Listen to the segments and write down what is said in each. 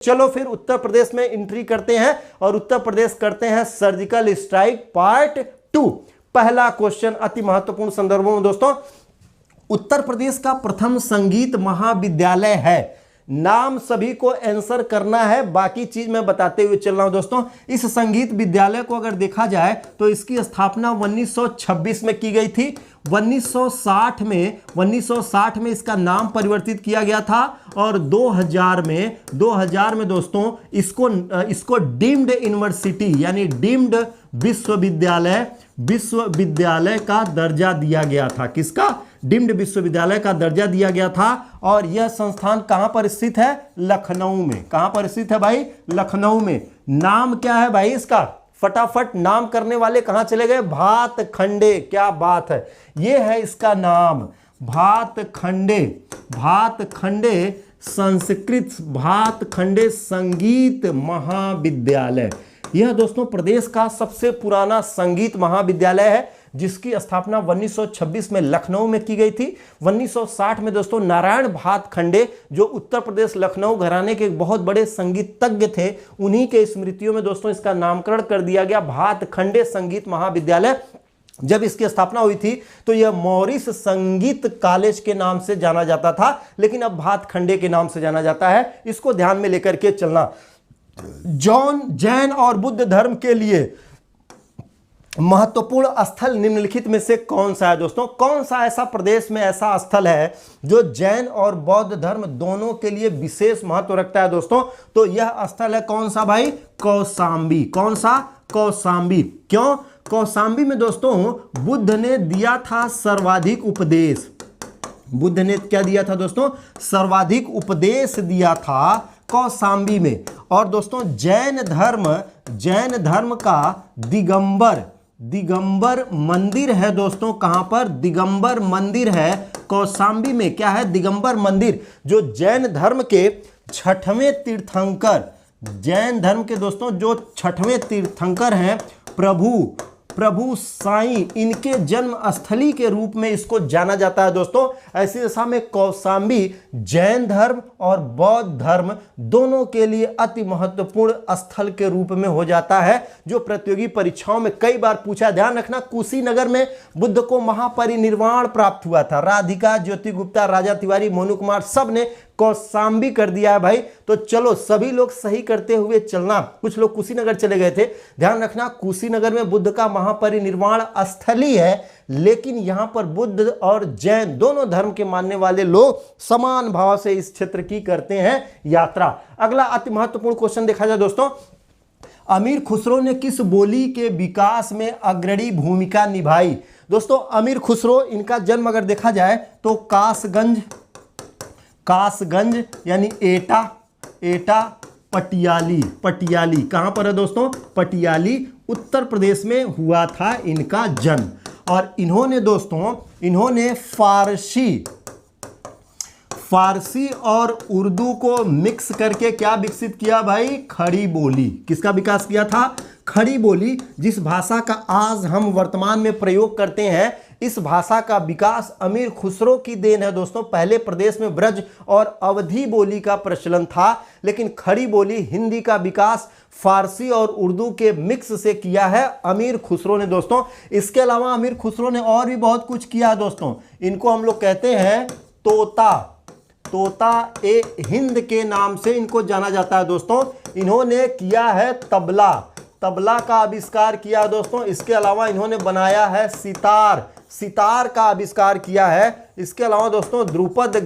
चलो फिर उत्तर प्रदेश में एंट्री करते हैं और उत्तर प्रदेश करते हैं सर्जिकल स्ट्राइक पार्ट 2। पहला क्वेश्चन अति महत्वपूर्ण संदर्भों में दोस्तों, उत्तर प्रदेश का प्रथम संगीत महाविद्यालय है, नाम सभी को आंसर करना है, बाकी चीज मैं बताते हुए चल रहा हूं दोस्तों। इस संगीत विद्यालय को अगर देखा जाए तो इसकी स्थापना 1926 में की गई थी। 1960 में इसका नाम परिवर्तित किया गया था और 2000 में दोस्तों इसको डीम्ड यूनिवर्सिटी यानी डीम्ड विश्वविद्यालय का दर्जा दिया गया था। किसका? डीम्ड विश्वविद्यालय का दर्जा दिया गया था। और यह संस्थान कहां पर स्थित है? लखनऊ में। कहां पर स्थित है भाई? लखनऊ में। नाम क्या है भाई इसका? फटाफट नाम करने वाले कहां चले गए? भातखंडे। क्या बात है, यह है इसका नाम, भातखंडे संगीत महाविद्यालय। यह दोस्तों प्रदेश का सबसे पुराना संगीत महाविद्यालय है जिसकी स्थापना 1926 में लखनऊ में की गई थी। 1960 में दोस्तों नारायण भातखंडे जो उत्तर प्रदेश लखनऊ घराने के एक बहुत बड़े संगीतज्ञ थे, उन्हीं के स्मृतियों में दोस्तों इसका नामकरण कर दिया गया भातखंडे संगीत महाविद्यालय। जब इसकी स्थापना हुई थी तो यह मॉरिस संगीत कॉलेज के नाम से जाना जाता था, लेकिन अब भातखंडे के नाम से जाना जाता है। इसको ध्यान में लेकर के चलना। जैन और बुद्ध धर्म के लिए महत्वपूर्ण स्थल निम्नलिखित में से कौन सा है दोस्तों? कौन सा ऐसा प्रदेश में ऐसा स्थल है जो जैन और बौद्ध धर्म दोनों के लिए विशेष महत्व रखता है दोस्तों? तो यह स्थल है कौन सा भाई? कौशाम्बी। कौन सा? कौशाम्बी। क्यों? कौशाम्बी में दोस्तों बुद्ध ने दिया था सर्वाधिक उपदेश। बुद्ध ने क्या दिया था दोस्तों? सर्वाधिक उपदेश दिया था कौशाम्बी में। और दोस्तों जैन धर्म का दिगंबर मंदिर है दोस्तों। कहां पर? दिगंबर मंदिर है कौशाम्बी में। क्या है? दिगंबर मंदिर, जो जैन धर्म के छठवें तीर्थंकर, जैन धर्म के दोस्तों जो छठवें तीर्थंकर हैं प्रभु साईं, इनके जन्म स्थली के रूप में इसको जाना जाता है दोस्तों। ऐसी दशा में कौशाम्बी जैन धर्म और बौद्ध धर्म दोनों के लिए अति महत्वपूर्ण स्थल के रूप में हो जाता है, जो प्रतियोगी परीक्षाओं में कई बार पूछा। ध्यान रखना, कुशीनगर में बुद्ध को महापरिनिर्वाण प्राप्त हुआ था। राधिका, ज्योति गुप्ता, राजा तिवारी, मोनू कुमार सब ने कौशाम्बी कर दिया है भाई। तो चलो सभी लोग सही करते हुए चलना। कुछ लोग कुशीनगर चले गए थे, ध्यान रखना कुशीनगर में बुद्ध का महापरिनिर्वाण स्थल ही है, लेकिन यहां पर बुद्ध और जैन दोनों धर्म के मानने वाले लोग समान भाव से इस क्षेत्र की करते हैं यात्रा। अगला अति महत्वपूर्ण क्वेश्चन देखा जाए दोस्तों, अमीर खुसरो ने किस बोली के विकास में अग्रणी भूमिका निभाई? दोस्तों अमीर खुसरो, इनका जन्म अगर देखा जाए तो कासगंज यानी एटा पटियाली कहां पर है दोस्तों? पटियाली उत्तर प्रदेश में हुआ था इनका जन्म। और इन्होंने फारसी और उर्दू को मिक्स करके क्या विकसित किया भाई? खड़ी बोली। किसका विकास किया था? खड़ी बोली, जिस भाषा का आज हम वर्तमान में प्रयोग करते हैं, इस भाषा का विकास अमीर खुसरो की देन है दोस्तों। पहले प्रदेश में ब्रज और अवधी बोली का प्रचलन था, लेकिन खड़ी बोली हिंदी का विकास फारसी और उर्दू के मिक्स से किया है अमीर खुसरो ने दोस्तों। इसके अलावा अमीर खुसरो ने और भी बहुत कुछ किया दोस्तों। इनको हम लोग कहते हैं तोता ए हिंद के नाम से इनको जाना जाता है दोस्तों। इन्होंने किया है तबला का आविष्कार किया दोस्तों। इसके अलावा इन्होंने बनाया है सितार का आविष्कार किया है। इसके अलावा दोस्तों ध्रुपद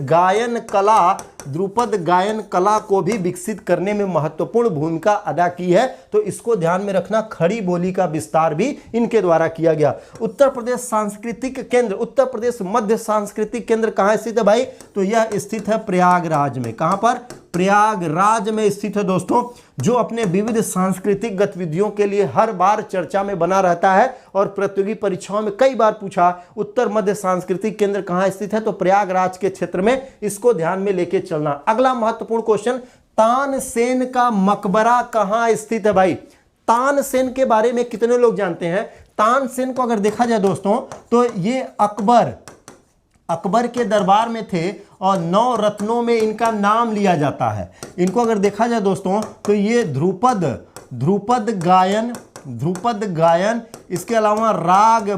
गायन कला को भी विकसित करने में महत्वपूर्ण भूमिका अदा की है। तो इसको ध्यान में रखना, खड़ी बोली का विस्तार भी इनके द्वारा किया गया। उत्तर प्रदेश मध्य सांस्कृतिक केंद्र कहाँ स्थित है भाई? तो यह स्थित है प्रयागराज में। कहां पर? प्रयागराज में स्थित है दोस्तों, जो अपने विविध सांस्कृतिक गतिविधियों के लिए हर बार चर्चा में बना रहता है और प्रतियोगी परीक्षाओं में कई बार पूछा उत्तर मध्य सांस्कृतिक केंद्र कहां स्थित है? तो प्रयागराज के क्षेत्र में। इसको ध्यान में लेके चलना। अगला महत्वपूर्ण क्वेश्चन, तानसेन का मकबरा कहां स्थित है भाई? तानसेन के बारे में कितने लोग जानते हैं? तानसेन को अगर देखा जाए दोस्तों तो ये अकबर के दरबार में थे और 9 रत्नों में इनका नाम लिया जाता है। इनको अगर देखा जाए दोस्तों तो ये ध्रुपद गायन, इसके अलावा राग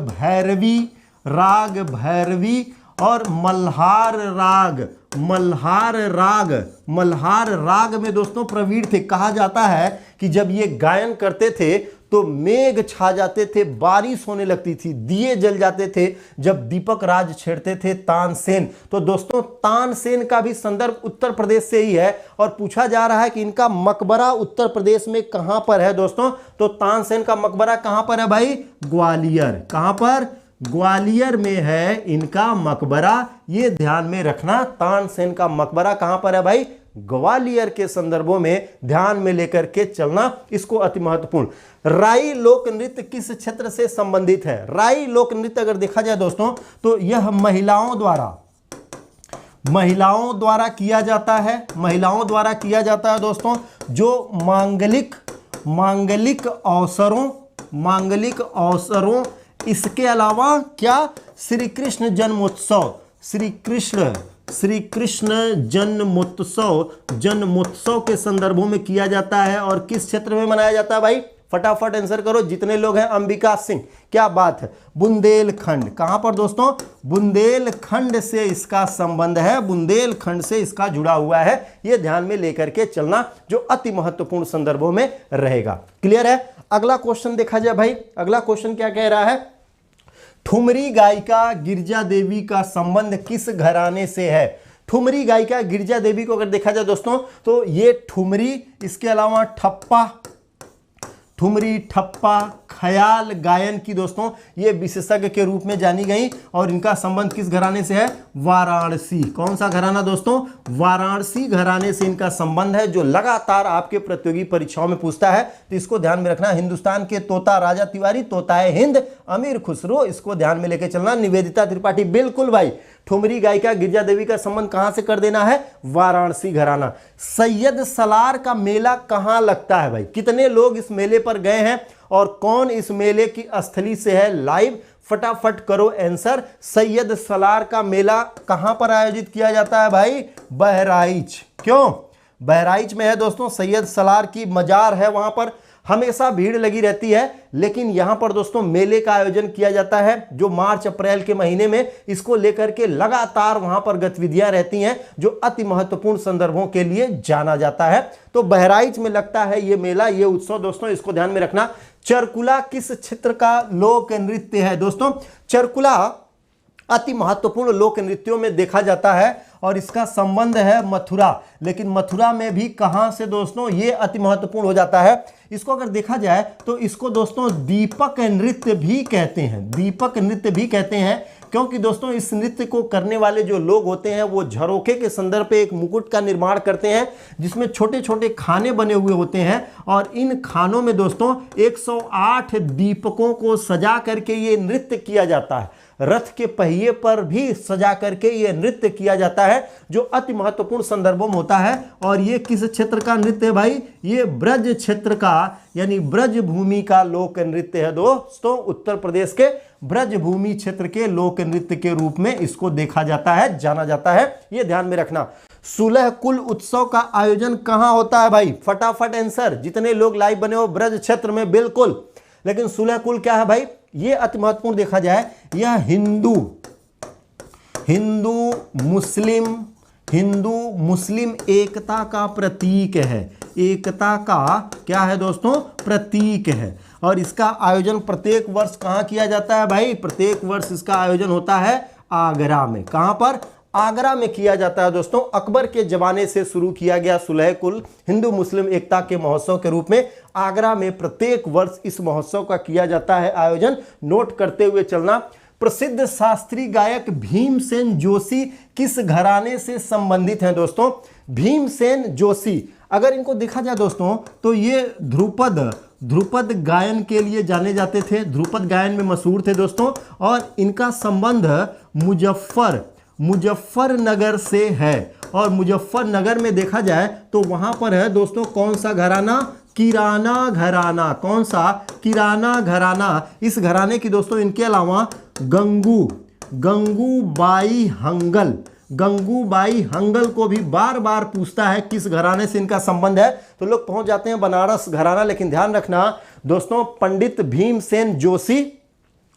भैरवी और मल्हार राग में दोस्तों प्रवीण थे। कहा जाता है कि जब ये गायन करते थे तो मेघ छा जाते थे, बारिश होने लगती थी, दिए जल जाते थे जब दीपक राज छेड़ते थे तानसेन। तो दोस्तों तानसेन का भी संदर्भ उत्तर प्रदेश से ही है और पूछा जा रहा है कि इनका मकबरा उत्तर प्रदेश में कहां पर है दोस्तों। तो तानसेन का मकबरा कहां पर है भाई? ग्वालियर। कहां पर? ग्वालियर में है इनका मकबरा। ये ध्यान में रखना, तानसेन का मकबरा कहां पर है भाई? ग्वालियर के संदर्भों में ध्यान में लेकर के चलना, इसको अति महत्वपूर्ण। राई लोक नृत्य किस क्षेत्र से संबंधित है? राई लोक नृत्य अगर देखा जाए दोस्तों तो यह महिलाओं द्वारा किया जाता है। महिलाओं द्वारा किया जाता है दोस्तों, जो मांगलिक अवसरों, इसके अलावा क्या? श्री कृष्ण जन्मोत्सव के संदर्भों में किया जाता है। और किस क्षेत्र में मनाया जाता है भाई? फटाफट आंसर करो जितने लोग हैं। अंबिका सिंह, क्या बात है। बुंदेलखंड, कहां पर दोस्तों? बुंदेलखंड से इसका संबंध है, बुंदेलखंड से इसका जुड़ा हुआ है। यह ध्यान में लेकर के चलना, जो अति महत्वपूर्ण संदर्भों में रहेगा। क्लियर है? अगला क्वेश्चन देखा जाए भाई। अगला क्वेश्चन क्या कह रहा है? ठुमरी गायिका गिरिजा देवी का संबंध किस घराने से है? ठुमरी गायिका गिरिजा देवी को अगर देखा जाए दोस्तों तो ये ठुमरी, इसके अलावा ठप्पा, ख्याल गायन की दोस्तों ये विशेषज्ञ के रूप में जानी गई। और इनका संबंध किस घराने से है? वाराणसी। कौन सा घराना दोस्तों? वाराणसी घराने से इनका संबंध है, जो लगातार आपके प्रतियोगी परीक्षाओं में पूछता है। तो इसको ध्यान में रखना। हिंदुस्तान के तोता राजा तिवारी, तोताए हिंद अमीर खुसरो, इसको ध्यान में लेके चलना। निवेदिता त्रिपाठी, बिल्कुल भाई। ठुमरी गायिका गिरिजा देवी का संबंध कहां से कर देना है? वाराणसी घराना। सैयद सलार का मेला कहां लगता है भाई? कितने लोग इस मेले पर गए हैं और कौन इस मेले की स्थली से है लाइव? फटाफट करो आंसर। सैयद सलार का मेला कहां पर आयोजित किया जाता है भाई? बहराइच। क्यों? बहराइच में है दोस्तों सैयद सलार की मजार है, वहां पर हमेशा भीड़ लगी रहती है। लेकिन यहां पर दोस्तों मेले का आयोजन किया जाता है, जो मार्च अप्रैल के महीने में इसको लेकर के लगातार वहां पर गतिविधियां रहती हैं, जो अति महत्वपूर्ण संदर्भों के लिए जाना जाता है। तो बहराइच में लगता है ये मेला, ये उत्सव दोस्तों, इसको ध्यान में रखना। चरकुला किस क्षेत्र का लोक नृत्य है दोस्तों? चरकुला अति महत्वपूर्ण लोक नृत्यों में देखा जाता है और इसका संबंध है मथुरा। लेकिन मथुरा में भी कहां से दोस्तों? ये अति महत्वपूर्ण हो जाता है। इसको अगर देखा जाए तो इसको दोस्तों दीपक नृत्य भी कहते हैं। दीपक नृत्य भी कहते हैं क्योंकि दोस्तों इस नृत्य को करने वाले जो लोग होते हैं वो झरोखे के संदर्भ पे एक मुकुट का निर्माण करते हैं, जिसमें छोटे छोटे खाने बने हुए होते हैं। और इन खानों में दोस्तों 108 दीपकों को सजा करके ये नृत्य किया जाता है। रथ के पहिए पर भी सजा करके ये नृत्य किया जाता है, जो अति महत्वपूर्ण संदर्भों में होता है। और ये किस क्षेत्र का नृत्य है भाई? ये ब्रज क्षेत्र का, यानी ब्रज भूमि का लोक नृत्य है दोस्तों। उत्तर प्रदेश के ब्रज भूमि क्षेत्र के लोक नृत्य के रूप में इसको देखा जाता है, जाना जाता है। ये ध्यान में रखना। सुलह कुल उत्सव का आयोजन कहां होता है भाई? फटाफट आंसर। जितने लोग लाइव बने हो ब्रज क्षेत्र में, बिल्कुल। लेकिन सुलह कुल क्या है भाई? ये अति महत्वपूर्ण देखा जाए, यह हिंदू मुस्लिम एकता का प्रतीक है। एकता का क्या है दोस्तों? प्रतीक है। और इसका आयोजन प्रत्येक वर्ष कहां किया जाता है भाई? प्रत्येक वर्ष इसका आयोजन होता है आगरा में। कहां पर? आगरा में किया जाता है दोस्तों। अकबर के जमाने से शुरू किया गया सुलह कुल हिंदू मुस्लिम एकता के महोत्सव के रूप में आगरा में प्रत्येक वर्ष इस महोत्सव का किया जाता है आयोजन। नोट करते हुए चलना। प्रसिद्ध शास्त्रीय गायक भीमसेन जोशी किस घराने से संबंधित हैं दोस्तों? भीमसेन जोशी अगर इनको देखा जाए दोस्तों तो ये ध्रुपद गायन के लिए जाने जाते थे, ध्रुपद गायन में मशहूर थे दोस्तों। और इनका संबंध मुजफ्फरनगर से है। और मुजफ्फरनगर में देखा जाए तो वहां पर है दोस्तों कौन सा घराना? किराना घराना। कौन सा? किराना घराना। इस घराने की दोस्तों इनके अलावा गंगूबाई हंगल। गंगूबाई हंगल को भी बार बार पूछता है किस घराने से इनका संबंध है, तो लोग पहुंच जाते हैं बनारस घराना। लेकिन ध्यान रखना दोस्तों, पंडित भीमसेन जोशी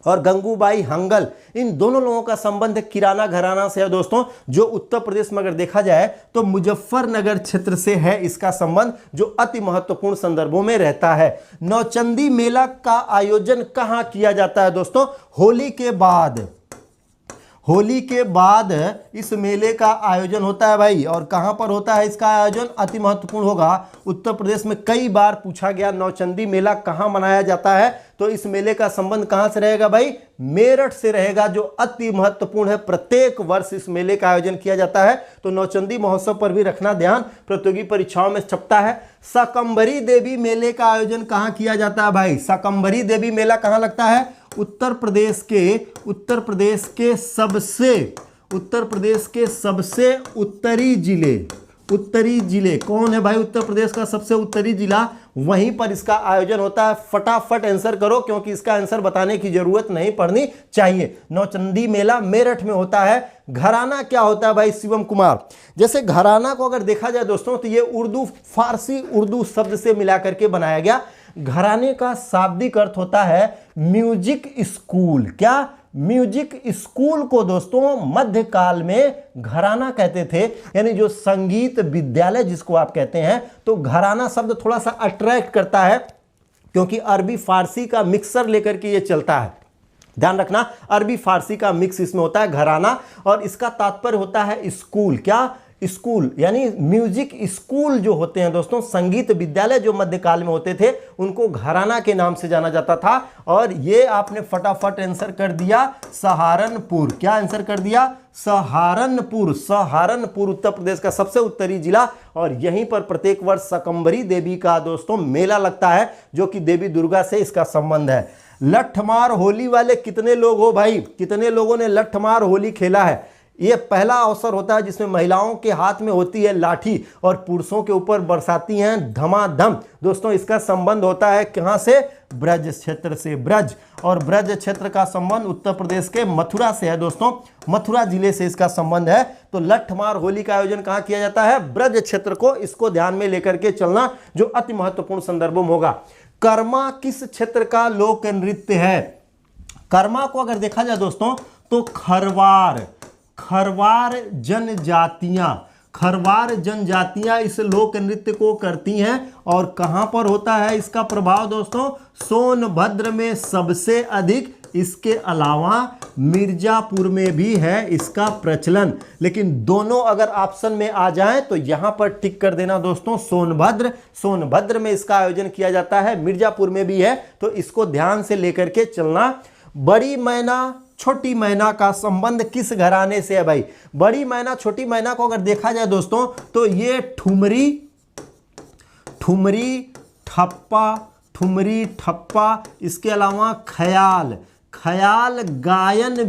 और गंगूबाई हंगल, इन दोनों लोगों का संबंध किराना घराना से है दोस्तों, जो उत्तर प्रदेश में अगर देखा जाए तो मुजफ्फरनगर क्षेत्र से है इसका संबंध, जो अति महत्वपूर्ण संदर्भों में रहता है। नौचंदी मेला का आयोजन कहां किया जाता है दोस्तों? होली के बाद। होली के बाद इस मेले का आयोजन होता है भाई। और कहां पर होता है इसका आयोजन? अति महत्वपूर्ण होगा, उत्तर प्रदेश में कई बार पूछा गया नौचंदी मेला कहां मनाया जाता है, तो इस मेले का संबंध कहां से रहेगा भाई? मेरठ से रहेगा, जो अति महत्वपूर्ण है। प्रत्येक वर्ष इस मेले का आयोजन किया जाता है, तो नौचंदी महोत्सव पर भी रखना ध्यान, प्रतियोगी परीक्षाओं में छपता है। शाकंभरी देवी मेले का आयोजन कहां किया जाता है भाई? शाकंभरी देवी मेला कहां लगता है? उत्तर प्रदेश के सबसे उत्तरी जिले कौन है भाई? उत्तर प्रदेश का सबसे उत्तरी जिला, वहीं पर इसका आयोजन होता है। फटाफट आंसर करो, क्योंकि इसका आंसर बताने की जरूरत नहीं पड़नी चाहिए। नौचंदी मेला मेरठ में होता है। घराना क्या होता है भाई शिवम कुमार? जैसे घराना को अगर देखा जाए दोस्तों, तो ये फारसी उर्दू शब्द से मिलाकर के बनाया गया। घराने का शाब्दिक अर्थ होता है म्यूजिक स्कूल। क्या? म्यूजिक स्कूल को दोस्तों मध्यकाल में घराना कहते थे, यानी जो संगीत विद्यालय जिसको आप कहते हैं। तो घराना शब्द थोड़ा सा अट्रैक्ट करता है, क्योंकि अरबी फारसी का मिक्सर लेकर के ये चलता है। ध्यान रखना, अरबी फारसी का मिक्स इसमें होता है घराना, और इसका तात्पर्य होता है स्कूल। क्या? स्कूल, यानी म्यूजिक स्कूल जो होते हैं दोस्तों, संगीत विद्यालय जो मध्यकाल में होते थे, उनको घराना के नाम से जाना जाता था। और ये आपने फटाफट आंसर कर दिया सहारनपुर। क्या आंसर कर दिया? सहारनपुर। सहारनपुर उत्तर प्रदेश का सबसे उत्तरी जिला, और यहीं पर प्रत्येक वर्ष शाकंभरी देवी का दोस्तों मेला लगता है, जो कि देवी दुर्गा से इसका संबंध है। लठमार होली वाले कितने लोग हो भाई? कितने लोगों ने लठमार होली खेला है? ये पहला अवसर होता है जिसमें महिलाओं के हाथ में होती है लाठी और पुरुषों के ऊपर बरसाती हैं धमाधम। दोस्तों इसका संबंध होता है कहां से? ब्रज क्षेत्र से। ब्रज, और ब्रज क्षेत्र का संबंध उत्तर प्रदेश के मथुरा से है दोस्तों, मथुरा जिले से इसका संबंध है। तो लठमार होली का आयोजन कहां किया जाता है? ब्रज क्षेत्र को, इसको ध्यान में लेकर के चलना, जो अति महत्वपूर्ण संदर्भों में होगा। कर्मा किस क्षेत्र का लोक नृत्य है? कर्मा को अगर देखा जाए दोस्तों, तो खरवार जनजातियां इस लोक नृत्य को करती हैं। और कहां पर होता है इसका प्रभाव दोस्तों? सोनभद्र में सबसे अधिक, इसके अलावा मिर्जापुर में भी है इसका प्रचलन। लेकिन दोनों अगर ऑप्शन में आ जाएं तो यहां पर टिक कर देना दोस्तों, सोनभद्र में इसका आयोजन किया जाता है, मिर्जापुर में भी है, तो इसको ध्यान से लेकर के चलना। बड़ी मैना छोटी मैना का संबंध किस घराने से है भाई? बड़ी मैना छोटी मैना को अगर देखा जाए दोस्तों, तो ये ठुमरी ठप्पा, इसके अलावा ख्याल गायन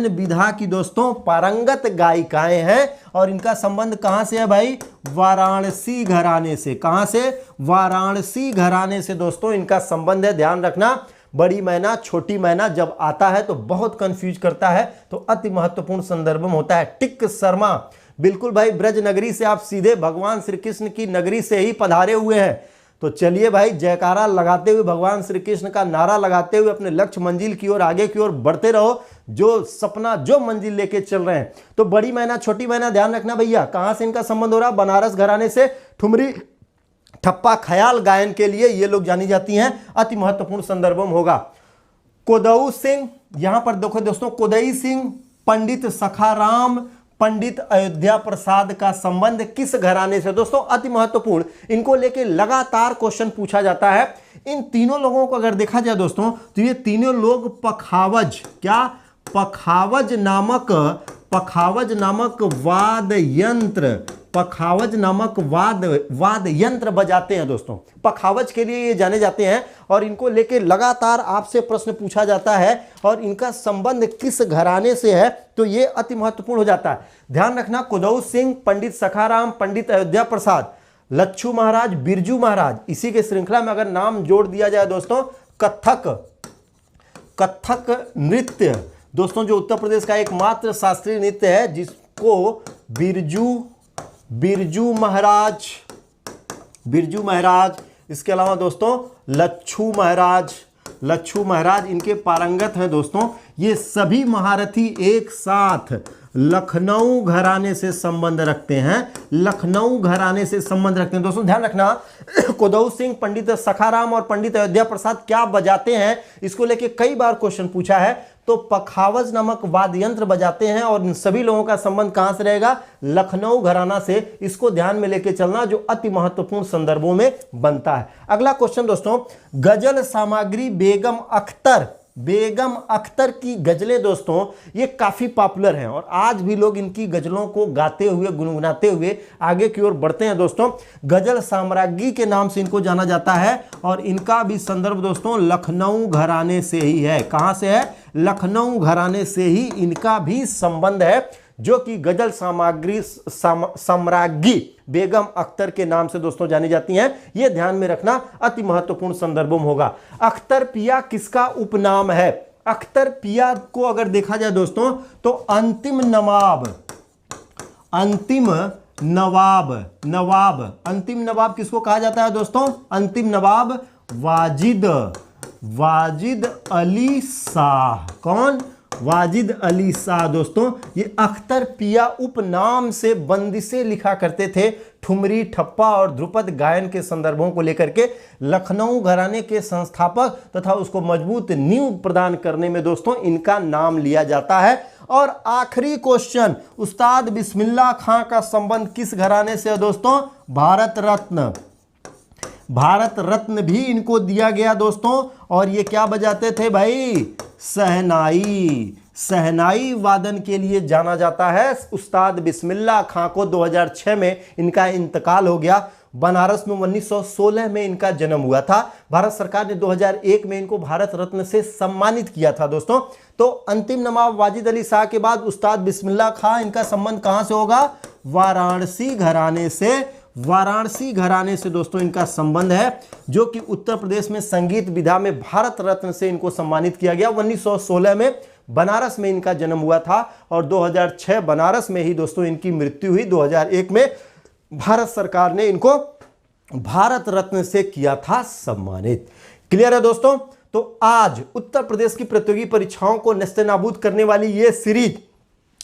विधा की दोस्तों पारंगत गायिकाएं हैं। और इनका संबंध कहां से है भाई? वाराणसी घराने से। कहां से? वाराणसी घराने से दोस्तों इनका संबंध है। ध्यान रखना, बड़ी मैना छोटी मैना जब आता है तो बहुत कंफ्यूज करता है, तो अति महत्वपूर्ण संदर्भ में होता है। टिक शर्मा, बिल्कुल भाई, ब्रज नगरी से आप सीधे भगवान श्री कृष्ण की नगरी से ही पधारे हुए हैं। तो चलिए भाई, जयकारा लगाते हुए, भगवान श्री कृष्ण का नारा लगाते हुए अपने लक्ष्य मंजिल की ओर, आगे की ओर बढ़ते रहो, जो सपना, जो मंजिल लेके चल रहे हैं। तो बड़ी मैना छोटी मैना ध्यान रखना भैया, कहां से इनका संबंध हो रहा? बनारस घराने से। ठुमरी ठप्पा ख्याल गायन के लिए ये लोग जानी जाती हैं, अति महत्वपूर्ण संदर्भों में होगा। कोदऊ सिंह, यहां पर देखो दोस्तों, कोदई सिंह, पंडित सखाराम, पंडित अयोध्या प्रसाद का संबंध किस घराने से? दोस्तों अति महत्वपूर्ण, इनको लेके लगातार क्वेश्चन पूछा जाता है। इन तीनों लोगों को अगर देखा जाए दोस्तों, तो ये तीनों लोग पखावज नामक वाद यंत्र बजाते हैं दोस्तों। पखावज के लिए ये जाने जाते हैं, और इनको लेके लगातार आपसे प्रश्न पूछा जाता है, और इनका संबंध किस घराने से है, तो ये अति महत्वपूर्ण हो जाता है। ध्यान रखना, कुदऊ सिंह, पंडित सखाराम, पंडित अयोध्या प्रसाद, लच्छू महाराज, बिरजू महाराज, इसी के श्रृंखला में अगर नाम जोड़ दिया जाए दोस्तों, कथक नृत्य दोस्तों जो उत्तर प्रदेश का एकमात्र शास्त्रीय नृत्य है जिसको बिरजू महाराज, इसके अलावा दोस्तों लच्छू महाराज इनके पारंगत हैं दोस्तों। ये सभी महारथी एक साथ लखनऊ घराने से संबंध रखते हैं, दोस्तों ध्यान रखना। कोदऊ सिंह, पंडित सखाराम और पंडित अयोध्या प्रसाद क्या बजाते हैं, इसको लेके कई बार क्वेश्चन पूछा है। तो पखावज नामक वाद्य यंत्र बजाते हैं और इन सभी लोगों का संबंध कहां से रहेगा, लखनऊ घराना से। इसको ध्यान में लेके चलना जो अति महत्वपूर्ण संदर्भों में बनता है। अगला क्वेश्चन दोस्तों, गजल सामग्री बेगम अख्तर की गजलें दोस्तों ये काफी पॉपुलर हैं और आज भी लोग इनकी गजलों को गाते हुए गुनगुनाते हुए आगे की ओर बढ़ते हैं दोस्तों। गजल साम्राज्ञी के नाम से इनको जाना जाता है और इनका भी संदर्भ दोस्तों लखनऊ घराने से ही है। कहां से है, लखनऊ घराने से ही इनका भी संबंध है, जो कि गजल साम्राज्ञी बेगम अख्तर के नाम से दोस्तों जानी जाती हैं। यह ध्यान में रखना, अति महत्वपूर्ण संदर्भों में होगा। अख्तर पिया किसका उपनाम है, अख्तर पिया को अगर देखा जाए दोस्तों तो अंतिम नवाब किसको कहा जाता है दोस्तों, अंतिम नवाब वाजिद अली शाह। कौन, वाजिद अली शाह दोस्तों। ये अख्तर पिया उपनाम से बंदिशें लिखा करते थे, ठुमरी, ठप्पा और ध्रुपद गायन के संदर्भों को लेकर के। लखनऊ घराने के संस्थापक तथा उसको मजबूत नींव प्रदान करने में दोस्तों इनका नाम लिया जाता है। और आखिरी क्वेश्चन, उस्ताद बिस्मिल्लाह खां का संबंध किस घराने से है दोस्तों, भारत रत्न भी इनको दिया गया दोस्तों। और ये क्या बजाते थे भाई, सहनाई वादन के लिए जाना जाता है। उस्ताद बिस्मिल्लाह खां को 2006 में इनका इंतकाल हो गया। बनारस में 1916 में इनका जन्म हुआ था। भारत सरकार ने 2001 में इनको भारत रत्न से सम्मानित किया था दोस्तों। तो अंतिम नवाब वाजिद अली शाह के बाद उस्ताद बिस्मिल्लाह खां, इनका संबंध कहां से होगा, वाराणसी घराने से दोस्तों इनका संबंध है, जो कि उत्तर प्रदेश में संगीत विधा में भारत रत्न से इनको सम्मानित किया गया। 1916 में बनारस में इनका जन्म हुआ था और 2006 बनारस में ही दोस्तों इनकी मृत्यु हुई। 2001 में भारत सरकार ने इनको भारत रत्न से किया था सम्मानित। क्लियर है दोस्तों। तो आज उत्तर प्रदेश की प्रतियोगी परीक्षाओं को नेस्तनाबूद करने वाली ये सीरीज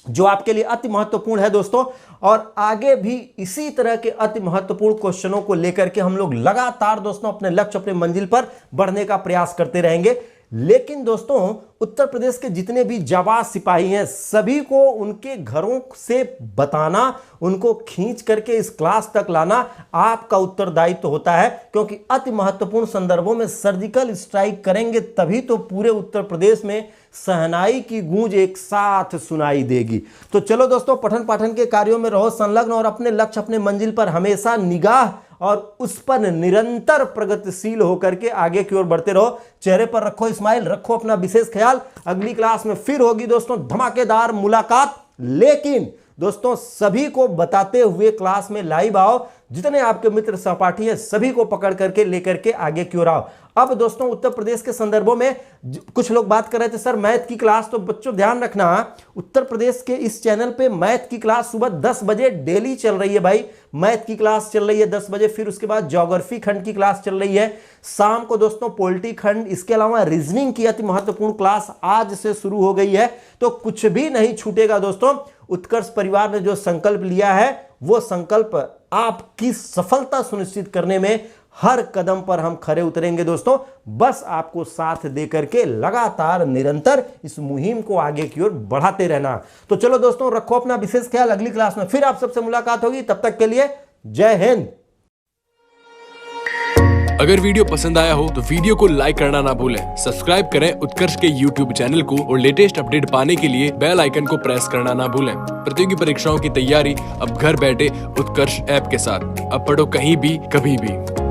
जो आपके लिए अति महत्वपूर्ण है दोस्तों, और आगे भी इसी तरह के अति महत्वपूर्ण क्वेश्चनों को लेकर के हम लोग लगातार दोस्तों अपने लक्ष्य, अपने मंजिल पर बढ़ने का प्रयास करते रहेंगे। लेकिन दोस्तों उत्तर प्रदेश के जितने भी जाबाज सिपाही हैं सभी को उनके घरों से बताना, उनको खींच करके इस क्लास तक लाना आपका उत्तरदायित्व होता है, क्योंकि अति महत्वपूर्ण संदर्भों में सर्जिकल स्ट्राइक करेंगे तभी तो पूरे उत्तर प्रदेश में सहनाई की गूंज एक साथ सुनाई देगी। तो चलो दोस्तों, पठन पाठन के कार्यों में रहो संलग्न और अपने लक्ष्य, अपने मंजिल पर हमेशा निगाह और उस पर निरंतर प्रगतिशील होकर के आगे की ओर बढ़ते रहो। चेहरे पर रखो स्माइल, रखो अपना विशेष ख्याल। अगली क्लास में फिर होगी दोस्तों धमाकेदार मुलाकात, लेकिन दोस्तों सभी को बताते हुए क्लास में लाइव आओ। जितने आपके मित्र सहपाठी हैं सभी को पकड़ करके लेकर के आगे की ओर आओ। अब दोस्तों उत्तर प्रदेश के संदर्भों में कुछ लोग बात कर रहे थे सर मैथ की क्लास, तो बच्चों ध्यान रखना, उत्तर प्रदेश के इस चैनल पे मैथ की क्लास सुबह 10 बजे डेली चल रही है भाई। मैथ की क्लास चल रही है 10 बजे, फिर उसके बाद ज्योग्राफी खंड की क्लास चल रही है शाम को दोस्तों, पॉलिटी खंड, इसके अलावा रीजनिंग की अति महत्वपूर्ण क्लास आज से शुरू हो गई है। तो कुछ भी नहीं छूटेगा दोस्तों। उत्कर्ष परिवार ने जो संकल्प लिया है वो संकल्प आपकी सफलता सुनिश्चित करने में हर कदम पर हम खरे उतरेंगे दोस्तों। बस आपको साथ दे करके लगातार निरंतर इस मुहिम को आगे की ओर बढ़ाते रहना। तो चलो दोस्तों, रखो अपना विशेष ख्याल। अगली क्लास में फिर आप सबसे मुलाकात होगी, तब तक के लिए जय हिंद। अगर वीडियो पसंद आया हो तो वीडियो को लाइक करना ना भूलें, सब्सक्राइब करें उत्कर्ष के YouTube चैनल को और लेटेस्ट अपडेट पाने के लिए बेल आइकन को प्रेस करना ना भूलें। प्रतियोगी परीक्षाओं की तैयारी अब घर बैठे उत्कर्ष ऐप के साथ। अब पढ़ो कहीं भी कभी भी।